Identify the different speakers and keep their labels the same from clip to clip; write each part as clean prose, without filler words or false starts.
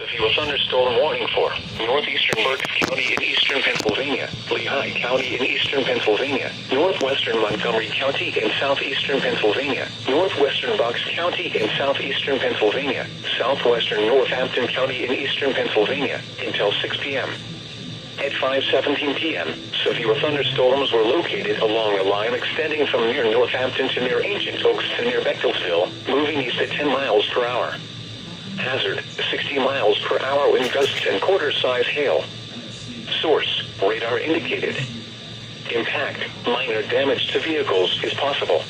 Speaker 1: Severe thunderstorm warning for northeastern Berks County in eastern Pennsylvania, Lehigh County in eastern Pennsylvania, northwestern Montgomery County in southeastern Pennsylvania, northwestern Bucks County in southeastern Pennsylvania, southwestern Northampton County in eastern Pennsylvania, until 6 p.m. At 5:17 p.m., severe thunderstorms were located along a line extending from near Northampton to near Ancient Oaks to near Bechtelsville, moving east at 10 miles per hour. Hazard, 60 miles per hour wind gusts and quarter-size hail. Source, radar indicated. Impact, minor damage to vehicles is possible.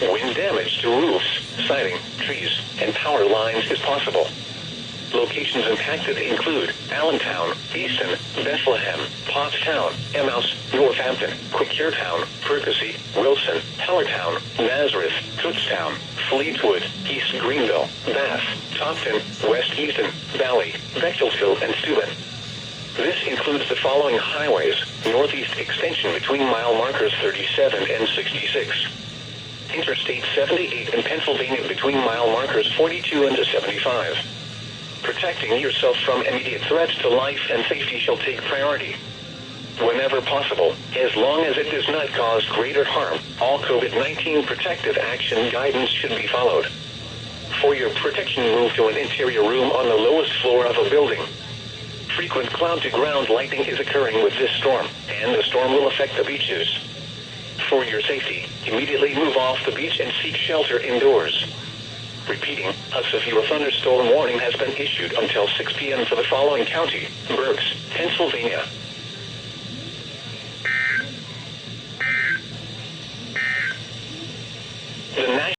Speaker 1: Wind damage to roofs, siding, trees, and power lines is possible. Locations impacted include Allentown, Easton, Bethlehem, Pottstown, Emmaus, Northampton, Quakertown, Percy, Wilson, Hellertown, Nazareth, Kutztown, Fleetwood, East Greenville, Bath, Topton, West Easton, Valley, Bechtelsville, and Steuben. This includes the following highways: northeast extension between mile markers 37 and 66. Interstate 78 in Pennsylvania between mile markers 42 and 75. Protecting yourself from immediate threats to life and safety shall take priority. Whenever possible, as long as it does not cause greater harm, all COVID-19 protective action guidance should be followed. For your protection, move to an interior room on the lowest floor of a building. Frequent cloud-to-ground lightning is occurring with this storm, and the storm will affect the beaches. For your safety, immediately move off the beach and seek shelter indoors. Repeating, a severe thunderstorm warning has been issued until 6 p.m. for the following county: Berks, Pennsylvania,